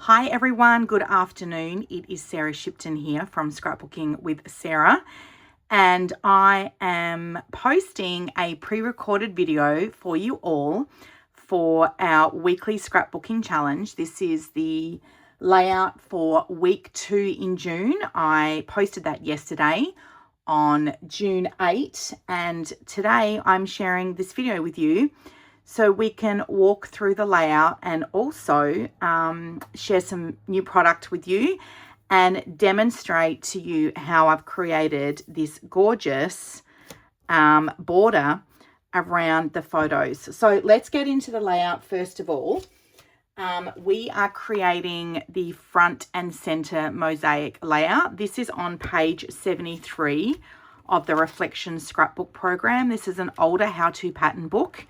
Hi everyone, good afternoon. It is Sarah Shipton here from Scrapbooking with Sarah, and I am posting a pre-recorded video for you all for our weekly scrapbooking challenge. This is the layout for week 2 in June. I posted that yesterday on June 8, and today I'm sharing this video with you so we can walk through the layout and also share some new product with you and demonstrate to you how I've created this gorgeous border around the photos. So let's get into the layout first of all. We are creating the front and center mosaic layout. This is on page 73 of the Reflection Scrapbook program. This is an older how-to pattern book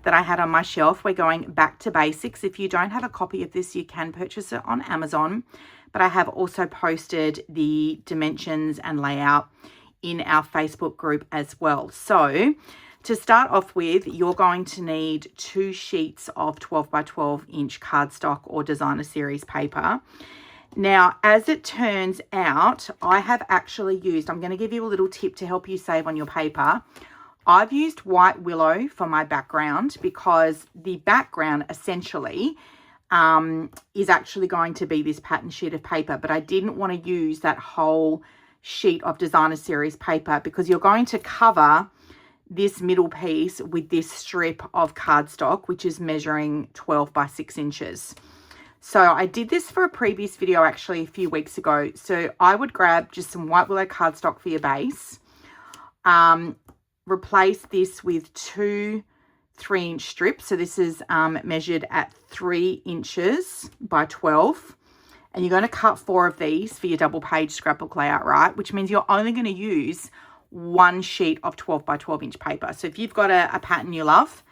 that I had on my shelf. We're going back to basics. If you don't have a copy of this, you can purchase it on Amazon, but I have also posted the dimensions and layout in our Facebook group as well. So to start off with, you're going to need 2 sheets of 12 by 12 inch cardstock or designer series paper. Now, as it turns out, I have actually used, I'm going to give you a little tip to help you save on your paper. I've used white willow for my background because the background essentially is actually going to be this pattern sheet of paper, but I didn't want to use that whole sheet of designer series paper because you're going to cover this middle piece with this strip of cardstock, which is measuring 12 by 6 inches. So I did this for a previous video actually a few weeks ago. So I would grab just some white willow cardstock for your base. Replace this with 2 3-inch strips. So this is measured at 3 inches by 12. And you're going to cut 4 of these for your double page scrapbook layout, right? Which means you're only going to use 1 sheet of 12 by 12 inch paper. So if you've got a pattern you love,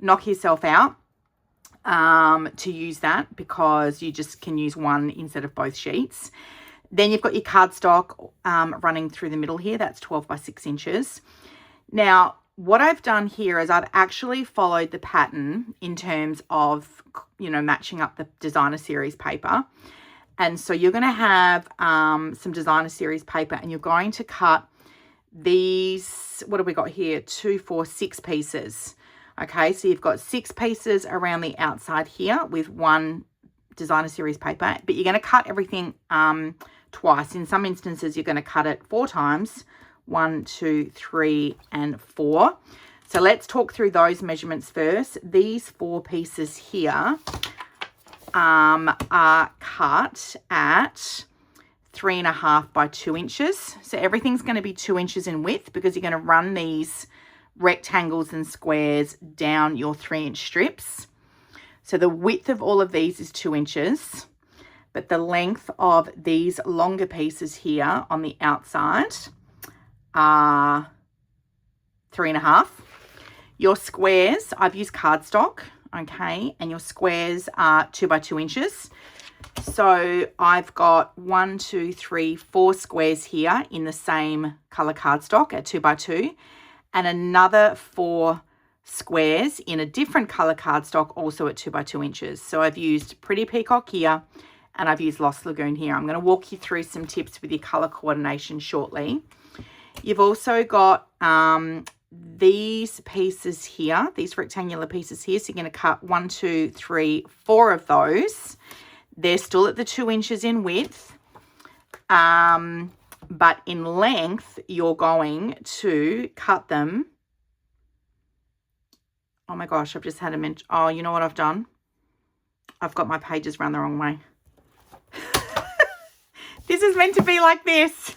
knock yourself out to use that because you just can use 1 instead of both sheets. Then you've got your cardstock running through the middle here. That's 12 by 6 inches. Now, what I've done here is I've actually followed the pattern in terms of, matching up the designer series paper. And so you're going to have some designer series paper and you're going to cut these, what have we got here? 2, 4, 6 pieces. Okay, so you've got 6 pieces around the outside here with 1 designer series paper, but you're going to cut everything twice. In some instances, you're going to cut it 4 times. 1, 2, 3, and 4. So let's talk through those measurements first. These 4 pieces here are cut at 3.5 by 2 inches. So everything's going to be 2 inches in width because you're going to run these rectangles and squares down your 3-inch strips. So the width of all of these is 2 inches, but the length of these longer pieces here on the outside are 3.5. Your squares, I've used cardstock, okay, and your squares are 2 by 2 inches. So I've got 1, 2, 3, 4 squares here in the same color cardstock at 2 by 2, and another 4 squares in a different color cardstock also at 2 by 2 inches. So I've used Pretty Peacock here and I've used Lost Lagoon here. I'm going to walk you through some tips with your color coordination shortly. You've also got these pieces here, these rectangular pieces here. So you're going to cut 1, 2, 3, 4 of those. They're still at the 2 inches in width, but in length, you're going to cut them. Oh my gosh, I've just had a mention. Oh, you know what I've done? I've got my pages run the wrong way. This is meant to be like this.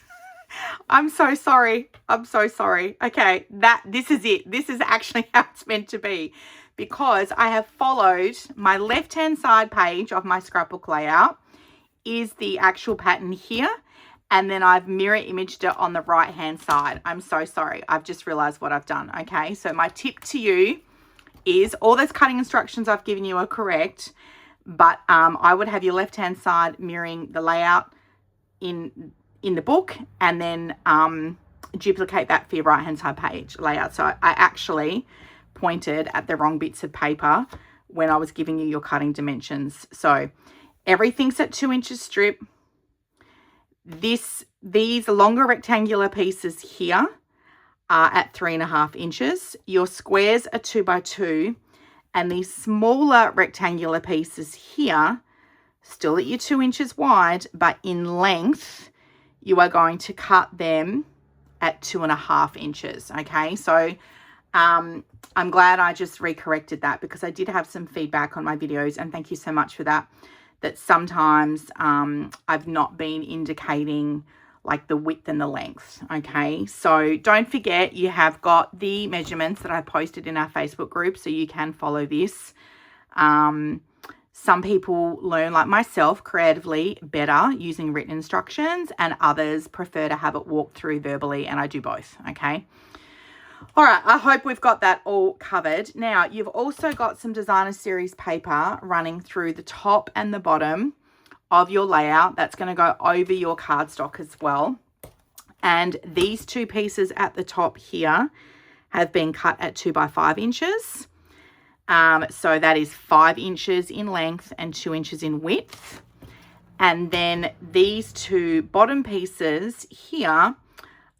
I'm so sorry. I'm so sorry. Okay, this is it. This is actually how it's meant to be because I have followed my left-hand side page of my scrapbook layout is the actual pattern here, and then I've mirror imaged it on the right-hand side. I'm so sorry. I've just realized what I've done. Okay, so my tip to you is all those cutting instructions I've given you are correct, but I would have your left-hand side mirroring the layout in the book and then duplicate that for your right hand side page layout. So I actually pointed at the wrong bits of paper when I was giving you your cutting dimensions. So Everything's at 2 inches strip. These longer rectangular pieces here are at 3.5 inches. Your squares are 2 by 2, and these smaller rectangular pieces here, still at your 2 inches wide, but in length, you are going to cut them at 2.5 inches. Okay, so I'm glad I just recorrected that, because I did have some feedback on my videos, and thank you so much for that. That sometimes I've not been indicating like the width and the length. Okay, so don't forget, you have got the measurements that I posted in our Facebook group, so you can follow this. Some people learn, like myself, creatively better using written instructions, and others prefer to have it walked through verbally, and I do both. Okay. All right, I hope we've got that all covered. Now, you've also got some designer series paper running through the top and the bottom of your layout. That's going to go over your cardstock as well. And these two pieces at the top here have been cut at 2 by 5 inches. So that is 5 inches in length and 2 inches in width. And then these two bottom pieces here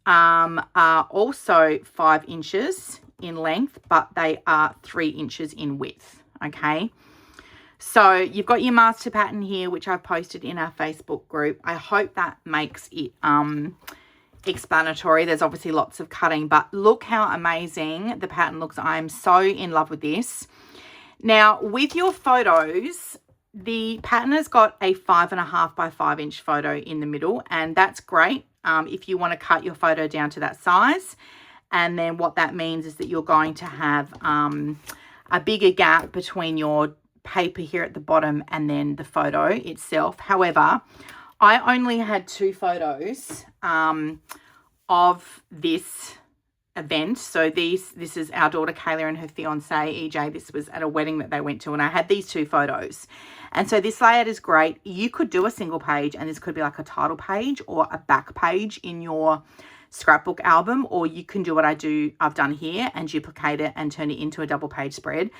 are also 5 inches in length, but they are 3 inches in width. Okay, so you've got your master pattern here, which I've posted in our Facebook group. I hope that makes it explanatory. There's obviously lots of cutting, but look how amazing the pattern looks. I'm so in love with this. Now, with your photos, the pattern has got a 5.5 by 5 inch photo in the middle, and that's great if you want to cut your photo down to that size. And then what that means is that you're going to have a bigger gap between your paper here at the bottom and then the photo itself. However, I only had 2 photos of this event. So this is our daughter Kayla and her fiance EJ. This was at a wedding that they went to, and I had these 2 photos. And so this layout is great. You could do a single page, and this could be like a title page or a back page in your scrapbook album, or you can do what I've done here and duplicate it and turn it into a double page spread,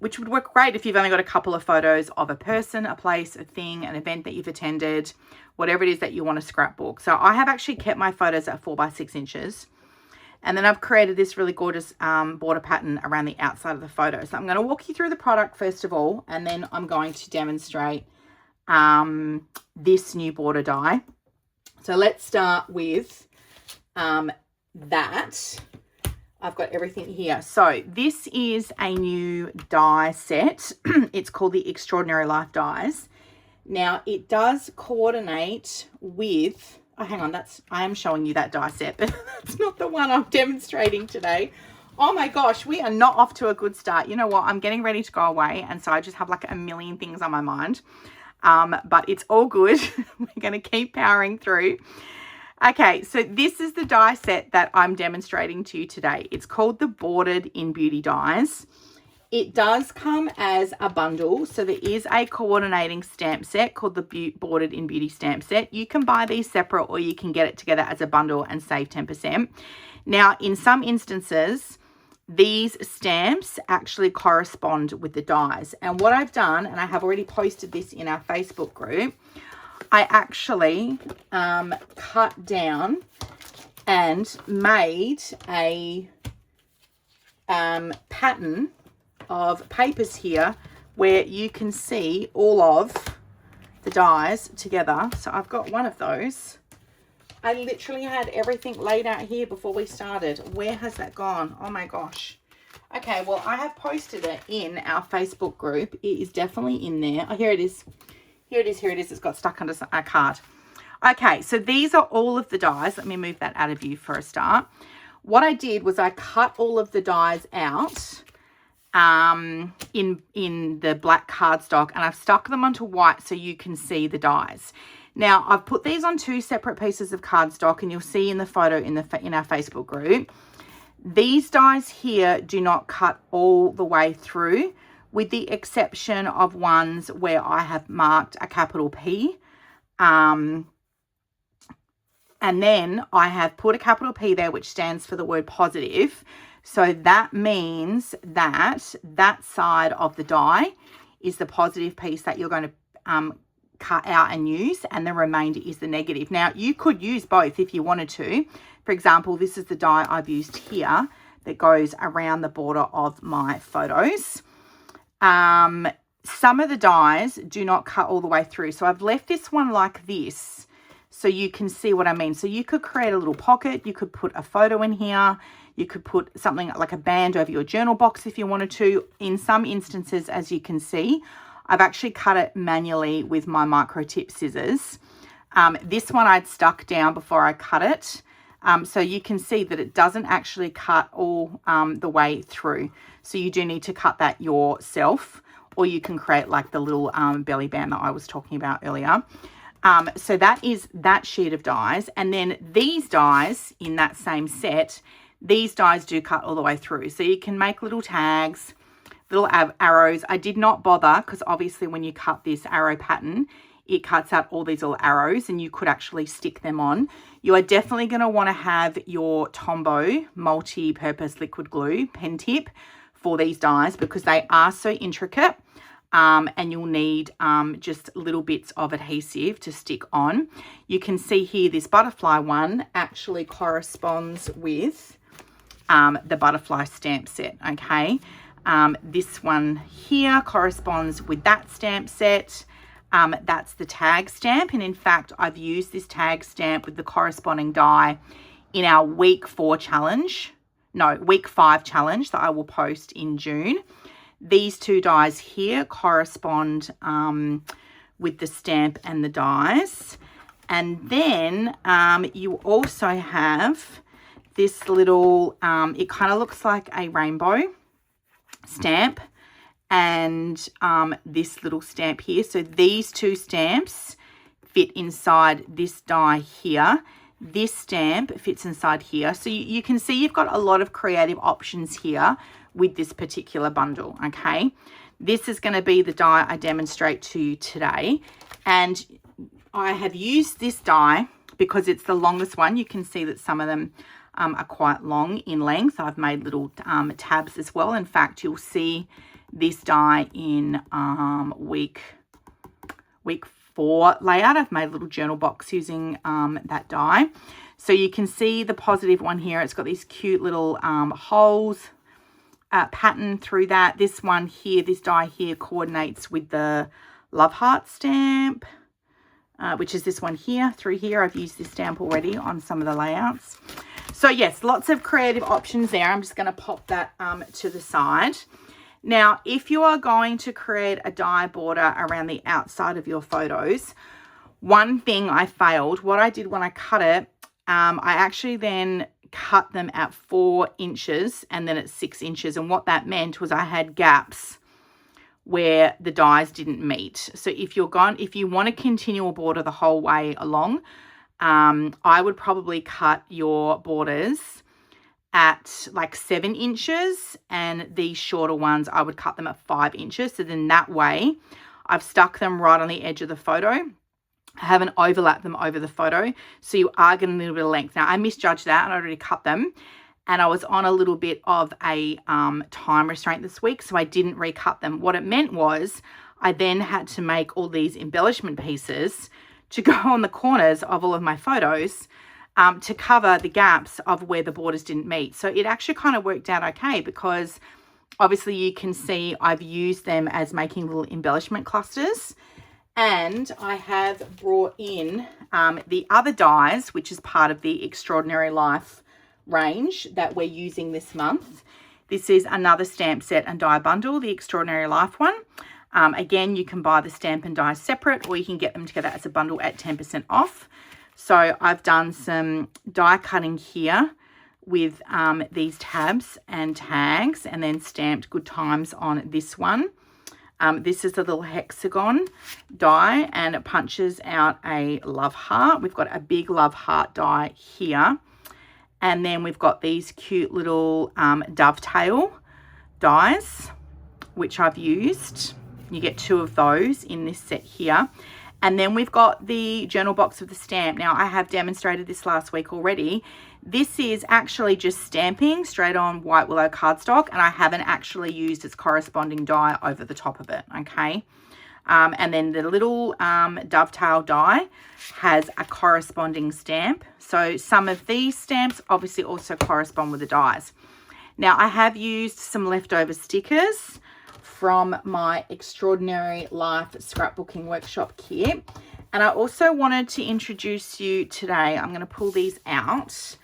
which would work great if you've only got a couple of photos of a person, a place, a thing, an event that you've attended, whatever it is that you want to scrapbook. So I have actually kept my photos at 4 by 6 inches. And then I've created this really gorgeous border pattern around the outside of the photo. So I'm going to walk you through the product first of all, and then I'm going to demonstrate this new border die. So let's start with that. I've got everything here. So this is a new die set. It's called the Extraordinary Life Dies. Now it does coordinate with... Oh, hang on, I am showing you that die set, but that's not the one I'm demonstrating today. Oh my gosh, we are not off to a good start. You know what? I'm getting ready to go away, and so I just have like a million things on my mind. But it's all good. We're going to keep powering through. Okay, so this is the die set that I'm demonstrating to you today. It's called the Bordered in Beauty Dies. It does come as a bundle, so there is a coordinating stamp set called the Bordered in Beauty stamp set. You can buy these separate, or you can get it together as a bundle and save 10%. Now, in some instances, these stamps actually correspond with the dies. And what I've done, and I have already posted this in our Facebook group, I actually cut down and made a pattern of papers here where you can see all of the dies together. So I've got one of those. I literally had everything laid out here before we started. Where has that gone? Oh my gosh. Okay, well, I have posted it in our Facebook group. It is definitely in there. Oh, here it is. Here it is. Here it is. It's got stuck under a card. Okay, so these are all of the dies. Let me move that out of view for a start. What I did was I cut all of the dies out in the black cardstock, and I've stuck them onto white so you can see the dies. Now, I've put these on 2 separate pieces of cardstock, and you'll see in the photo in our Facebook group. These dies here do not cut all the way through, with the exception of ones where I have marked a capital P. And then I have put a capital P there, which stands for the word positive. So that means that that side of the die is the positive piece that you're going to cut out and use, and the remainder is the negative. Now, you could use both if you wanted to. For example, this is the die I've used here that goes around the border of my photos. Some of the dies do not cut all the way through. So I've left this one like this so you can see what I mean. So you could create a little pocket. You could put a photo in here. You could put something like a band over your journal box if you wanted to. In some instances, as you can see, I've actually cut it manually with my micro tip scissors. This one I'd stuck down before I cut it. So you can see that it doesn't actually cut all the way through. So you do need to cut that yourself, or you can create like the little belly band that I was talking about earlier. So that is that sheet of dies. And then these dies in that same set, these dies do cut all the way through. So you can make little tags, little arrows. I did not bother because obviously when you cut this arrow pattern, it cuts out all these little arrows and you could actually stick them on. You are definitely going to want to have your Tombow multi-purpose liquid glue pen tip for these dies because they are so intricate, and you'll need just little bits of adhesive to stick on. You can see here this butterfly one actually corresponds with the butterfly stamp set, okay? This one here corresponds with that stamp set. That's the tag stamp, and in fact I've used this tag stamp with the corresponding die in our week 5 challenge that I will post in June. These two dies here correspond with the stamp and the dies. And then you also have this little, it kind of looks like a rainbow stamp, and this little stamp here. So these two stamps fit inside this die here. This stamp fits inside here. So you can see you've got a lot of creative options here with this particular bundle, okay? This is going to be the die I demonstrate to you today. And I have used this die because it's the longest one. You can see that some of them are quite long in length. I've made little tabs as well. In fact, you'll see this die in week 4 layout. I've made a little journal box using that die. So you can see the positive one here. It's got these cute little holes pattern through that. This one here, this die here, coordinates with the love heart stamp, which is this one here through here. I've used this stamp already on some of the layouts. So yes, lots of creative options there. I'm just going to pop that to the side. Now, if you are going to create a die border around the outside of your photos, one thing I failed, what I did when I cut it, I actually then cut them at 4 inches and then at 6 inches. And what that meant was I had gaps where the dies didn't meet. So if you want to continue a border the whole way along, I would probably cut your borders at like 7 inches, and these shorter ones I would cut them at 5 inches. So then that way I've stuck them right on the edge of the photo. I haven't overlapped them over the photo, so you are getting a little bit of length. Now I misjudged that and I already cut them, and I was on a little bit of a time restraint this week, so I didn't recut them. What it meant was I then had to make all these embellishment pieces to go on the corners of all of my photos to cover the gaps of where the borders didn't meet. So it actually kind of worked out okay, because obviously you can see I've used them as making little embellishment clusters. And I have brought in the other dies, which is part of the Extraordinary Life range that we're using this month. This is another stamp set and die bundle, the Extraordinary Life one. Again, you can buy the stamp and die separate, or you can get them together as a bundle at 10% off. So I've done some die cutting here with these tabs and tags, and then stamped good times on this one. This is a little hexagon die, and it punches out a love heart. We've got a big love heart die here. And then we've got these cute little dovetail dies, which I've used. You get 2 of those in this set here. And then we've got the journal box of the stamp. Now, I have demonstrated this last week already. This is actually just stamping straight on white willow cardstock, and I haven't actually used its corresponding die over the top of it, okay? And then the little dovetail die has a corresponding stamp. So some of these stamps obviously also correspond with the dies. Now, I have used some leftover stickers from my Extraordinary Life Scrapbooking Workshop kit. And I also wanted to introduce you today, I'm going to pull these out.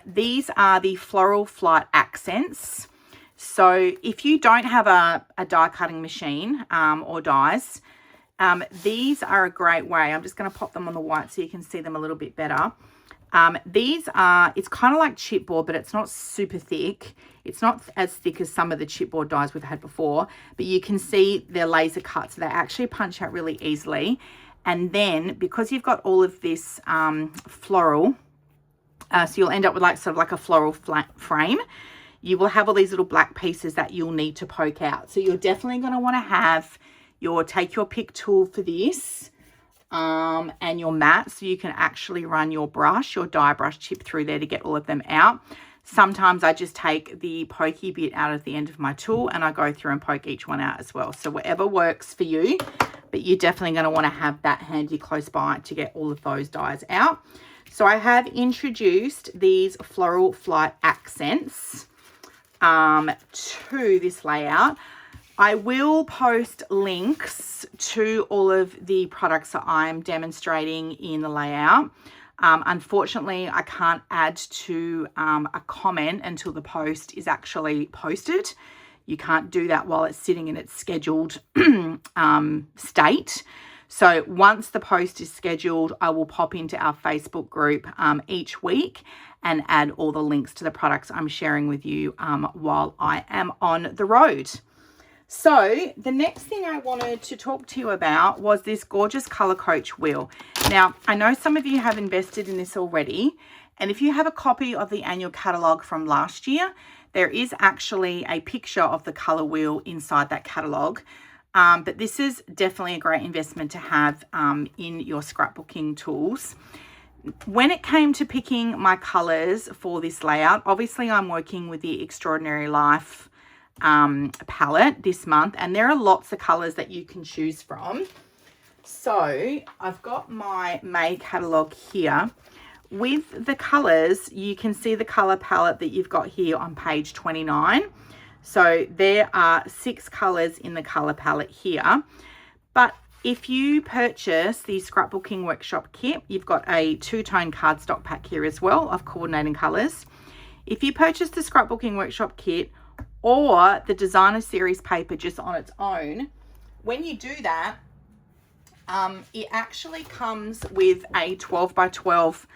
These are the Floral Flight Accents. So if you don't have a die cutting machine or dies, these are a great way. I'm just going to pop them on the white so you can see them a little bit better. These are, it's kind of like chipboard, but it's not super thick. It's not as thick as some of the chipboard dies we've had before, but you can see they're laser cut, so they actually punch out really easily. And then because you've got all of this floral, so you'll end up with like sort of like a floral flat frame. You will have all these little black pieces that you'll need to poke out. So you're definitely going to want to have take your pick tool for this and your mat, so you can actually run your brush, your die brush tip through there to get all of them out. Sometimes I just take the pokey bit out of the end of my tool and I go through and poke each one out as well. So whatever works for you, but you're definitely going to want to have that handy close by to get all of those dies out. So I have introduced these Floral Flight Accents to this layout. I will post links to all of the products that I'm demonstrating in the layout. Unfortunately, I can't add to a comment until the post is actually posted. You can't do that while it's sitting in its scheduled state. So once the post is scheduled, I will pop into our Facebook group each week and add all the links to the products I'm sharing with you while I am on the road. So the next thing I wanted to talk to you about was this gorgeous Color Coach wheel. Now, I know some of you have invested in this already, and if you have a copy of the annual catalogue from last year, there is actually a picture of the colour wheel inside that catalogue. But this is definitely a great investment to have in your scrapbooking tools. When it came to picking my colours for this layout, obviously I'm working with the Extraordinary Life palette this month, and there are lots of colors that you can choose from. So I've got my May catalog here with the colors. You can see the color palette that you've got here on page 29. So there are 6 colors in the color palette here, but if you purchase the Scrapbooking Workshop kit, you've got a 2-tone cardstock pack here as well of coordinating colors. If you purchase the Scrapbooking Workshop kit or the Designer Series paper just on its own, when you do that, it actually comes with a 12 by 12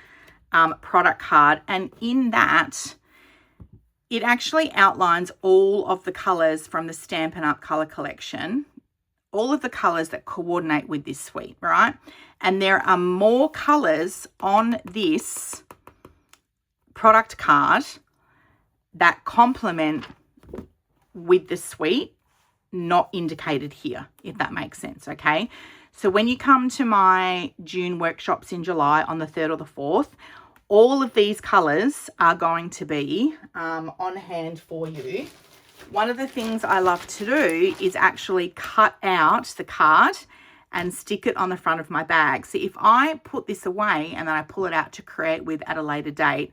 product card, and in that, it actually outlines all of the colors from the Stampin' Up! Color collection, all of the colors that coordinate with this suite, right? And there are more colors on this product card that complement with the suite, not indicated here, if that makes sense, okay? So when you come to my June workshops in July on the 3rd or the 4th, all of these colors are going to be on hand for you. One of the things I love to do is actually cut out the card and stick it on the front of my bag. So if I put this away and then I pull it out to create with at a later date,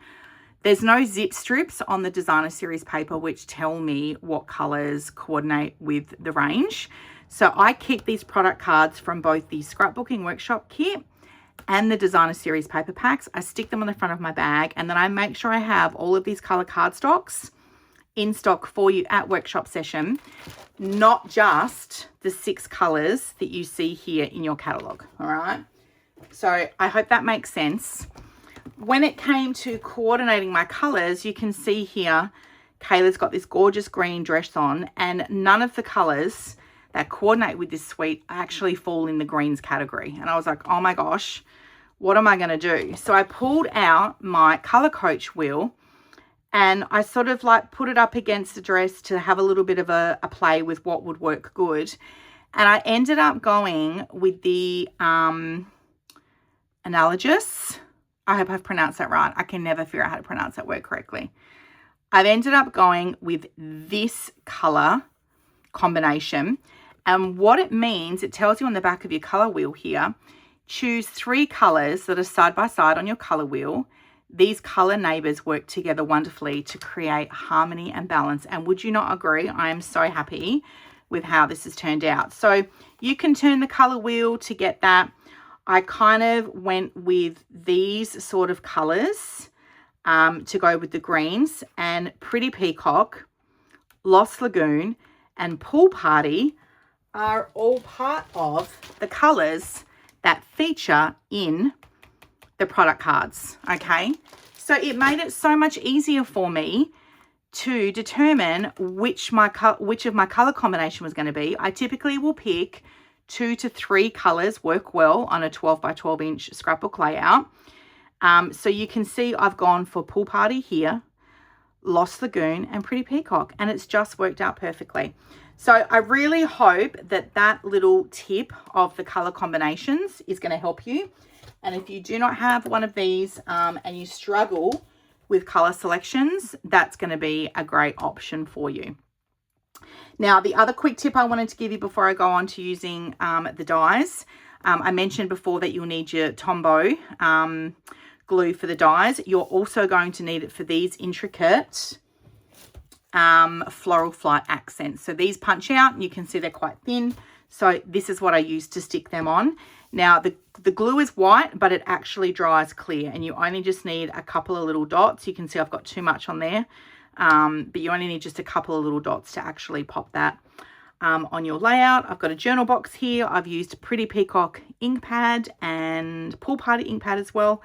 there's no zip strips on the Designer Series paper which tell me what colors coordinate with the range. So I keep these product cards from both the Scrapbooking Workshop kit and the Designer Series paper packs. I stick them on the front of my bag, and then I make sure I have all of these color cardstocks in stock for you at workshop session, not just the 6 colors that you see here in your catalog. All right. So I hope that makes sense. When it came to coordinating my colors, you can see here, Kayla's got this gorgeous green dress on, and none of the colors that coordinate with this suite actually fall in the greens category. And I was like, oh my gosh, what am I going to do? So I pulled out my Color Coach wheel and I sort of like put it up against the dress to have a little bit of a play with what would work good. And I ended up going with the analogous. I hope I've pronounced that right. I can never figure out how to pronounce that word correctly. I've ended up going with this color combination. And what it means, it tells you on the back of your color wheel here, choose 3 colors that are side by side on your color wheel. These color neighbors work together wonderfully to create harmony and balance. And would you not agree? I am so happy with how this has turned out. So you can turn the color wheel to get that. I kind of went with these sort of colors to go with the greens, and Pretty Peacock, Lost Lagoon, and Pool Party are all part of the colors that feature in the product cards. Okay, so it made it so much easier for me to determine which of my color combination was going to be. I typically will pick 2 to 3 colors work well on a 12 by 12 inch scrapbook layout. So you can see I've gone for Pool Party here, Lost Lagoon, and Pretty Peacock, and it's just worked out perfectly. So I really hope that that little tip of the color combinations is going to help you. And if you do not have one of these and you struggle with color selections, that's going to be a great option for you. Now, the other quick tip I wanted to give you before I go on to using the dies, I mentioned before that you'll need your Tombow glue for the dies. You're also going to need it for these intricate floral flight accents. So these punch out, and you can see they're quite thin. So this is what I use to stick them on. Now, the glue is white, but it actually dries clear, and you only just need a couple of little dots. You can see I've got too much on there, but you only need just a couple of little dots to actually pop that on your layout. I've got a journal box here. I've used Pretty Peacock ink pad and Pool Party ink pad as well.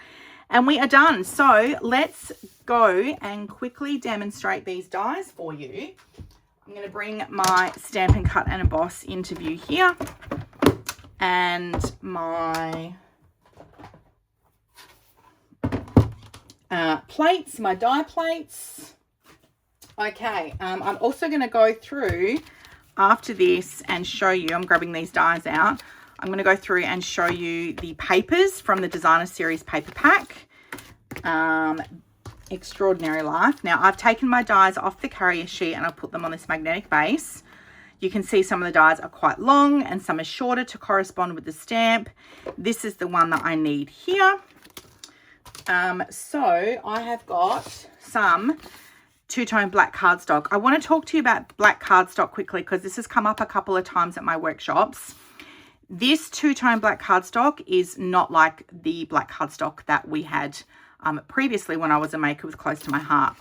And we are done. So let's go and quickly demonstrate these dies for you. I'm going to bring my Stampin' Cut and Emboss into view here, and my plates, my die plates. Okay, I'm also going to go through after this and show you, I'm grabbing these dies out, I'm going to go through and show you the papers from the Designer Series paper pack. Extraordinary Life. Now, I've taken my dies off the carrier sheet and I've put them on this magnetic base. You can see some of the dies are quite long and some are shorter to correspond with the stamp. This is the one that I need here. So I have got some two-tone black cardstock. I want to talk to you about black cardstock quickly because this has come up a couple of times at my workshops. This two-tone black cardstock is not like the black cardstock that we had previously when I was a maker with Close to My Heart.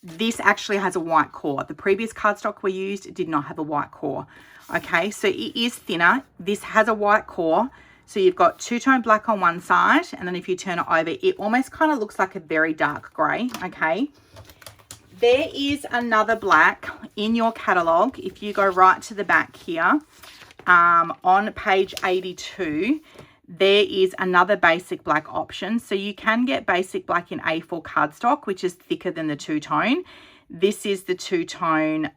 This actually has a white core. The previous cardstock we used did not have a white core. Okay, so it is thinner. This has a white core. So you've got two-tone black on one side, and then if you turn it over, it almost kind of looks like a very dark grey. Okay, there is another black in your catalogue. If you go right to the back here, on page 82, there is another basic black option. So you can get basic black in A4 cardstock, which is thicker than the two-tone. This is the two-tone,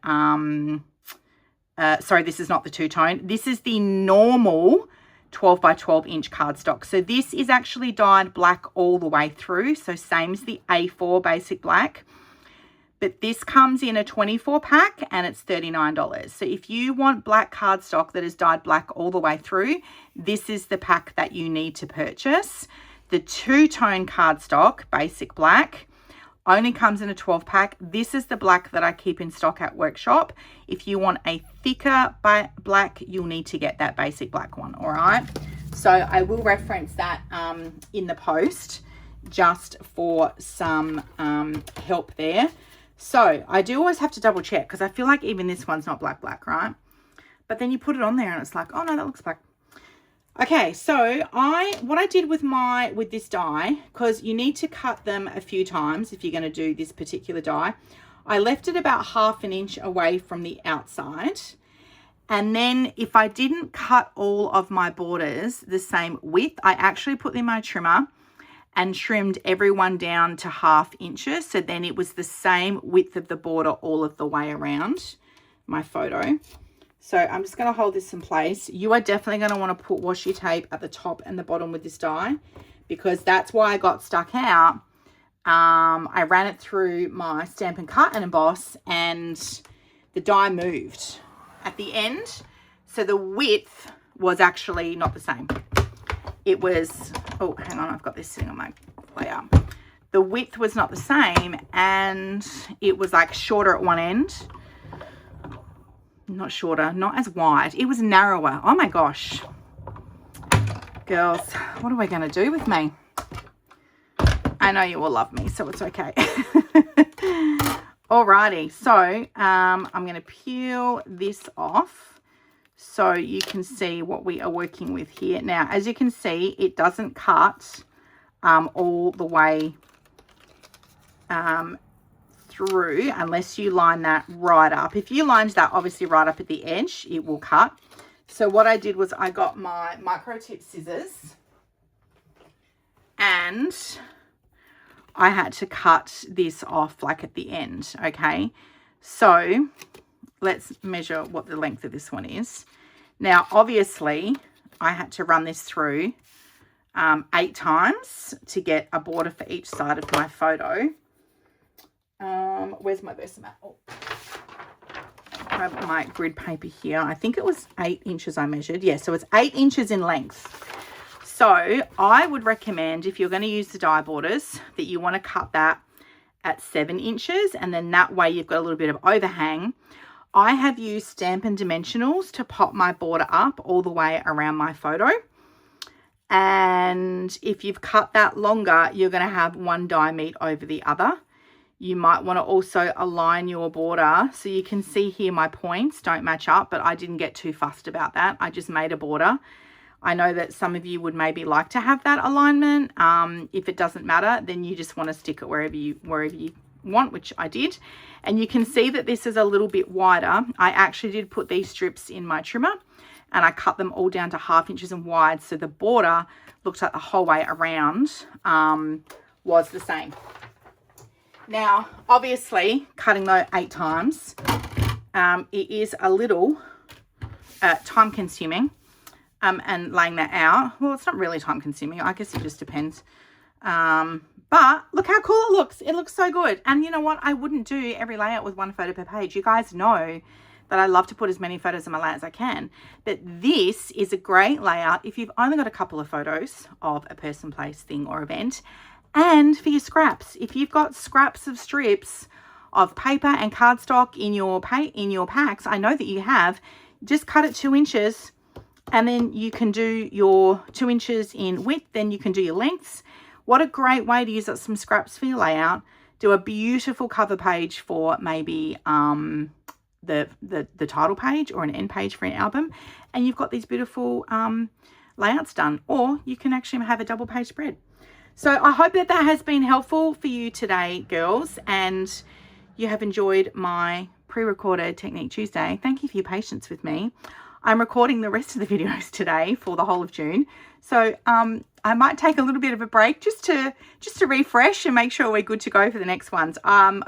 sorry, this is not the two-tone. This is the normal 12 by 12 inch cardstock. So this is actually dyed black all the way through. So same as the A4 basic black. But this comes in a 24 pack and it's $39. So if you want black cardstock that is dyed black all the way through, this is the pack that you need to purchase. The two-tone cardstock, basic black, only comes in a 12 pack. This is the black that I keep in stock at workshop. If you want a thicker black, you'll need to get that basic black one, all right? So I will reference that in the post just for some help there. So I do always have to double check because I feel like even this one's not black, right? But then you put it on there and it's like, oh no, that looks black. Okay, so what I did with this die, because you need to cut them a few times if you're going to do this particular die, I left it about 1/2 inch away from the outside. And then if I didn't cut all of my borders the same width, I actually put them in my trimmer and trimmed everyone down to 1/2 inches. So then it was the same width of the border all of the way around my photo. So I'm just going to hold this in place. You are definitely going to want to put washi tape at the top and the bottom with this die because that's why I got stuck out. I ran it through my Stampin' Cut and Emboss and the die moved at the end. So the width was actually not the same. It was, oh, hang on, I've got this sitting on my layer. The width was not the same, and it was like shorter at one end. Not shorter, not as wide. It was narrower. Oh my gosh. Girls, what are we going to do with me? I know you all love me, so it's okay. Alrighty, so I'm going to peel this off so you can see what we are working with here. Now, as you can see, it doesn't cut all the way through unless you line that right up. If you lined that obviously right up at the edge, it will cut. So what I did was I got my micro tip scissors and I had to cut this off like at the end. Okay, so let's measure what the length of this one is. Now obviously I had to run this through 8 times to get a border for each side of my photo. Where's my Versamat? Oh, grab my grid paper here. I think it was 8 inches I measured. Yeah, so it's 8 inches in length. So I would recommend, if you're going to use the die borders, that you want to cut that at 7 inches, and then that way you've got a little bit of overhang. I have used Stampin' Dimensionals to pop my border up all the way around my photo. And if you've cut that longer, you're going to have one die meet over the other. You might want to also align your border. So you can see here my points don't match up, but I didn't get too fussed about that. I just made a border. I know that some of you would maybe like to have that alignment. If it doesn't matter, then you just want to stick it wherever you want, which I did. And you can see that this is a little bit wider. I actually did put these strips in my trimmer and I cut them all down to 1/2 inches and wide. So the border looks like the whole way around was the same. Now, obviously, cutting those 8 times, it is a little time consuming. And laying that out, well, it's not really time consuming. I guess it just depends. But look how cool it looks. It looks so good. And you know what? I wouldn't do every layout with 1 photo per page. You guys know that I love to put as many photos in my layout as I can. But this is a great layout if you've only got a couple of photos of a person, place, thing, or event. And for your scraps, if you've got scraps of strips of paper and cardstock in your packs, I know that you have, just cut it 2 inches. And then you can do your 2 inches in width, then you can do your lengths. What a great way to use up some scraps for your layout. Do a beautiful cover page for maybe the title page or an end page for an album. And you've got these beautiful layouts done. Or you can actually have a double page spread. So I hope that has been helpful for you today, girls. And you have enjoyed my pre-recorded Technique Tuesday. Thank you for your patience with me. I'm recording the rest of the videos today for the whole of June. So I might take a little bit of a break just to refresh and make sure we're good to go for the next ones.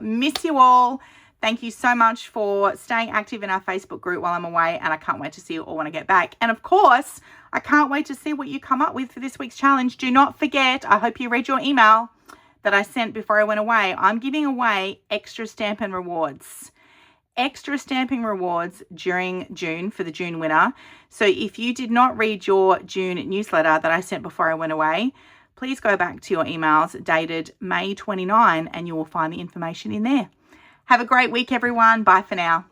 Miss you all. Thank you so much for staying active in our Facebook group while I'm away, and I can't wait to see you all when I get back. And of course, I can't wait to see what you come up with for this week's challenge. Do not forget, I hope you read your email that I sent before I went away. I'm giving away extra Stampin' rewards. Extra stamping rewards during June for the June winner. So if you did not read your June newsletter that I sent before I went away, please go back to your emails dated May 29 and you will find the information in there. Have a great week, everyone. Bye for now.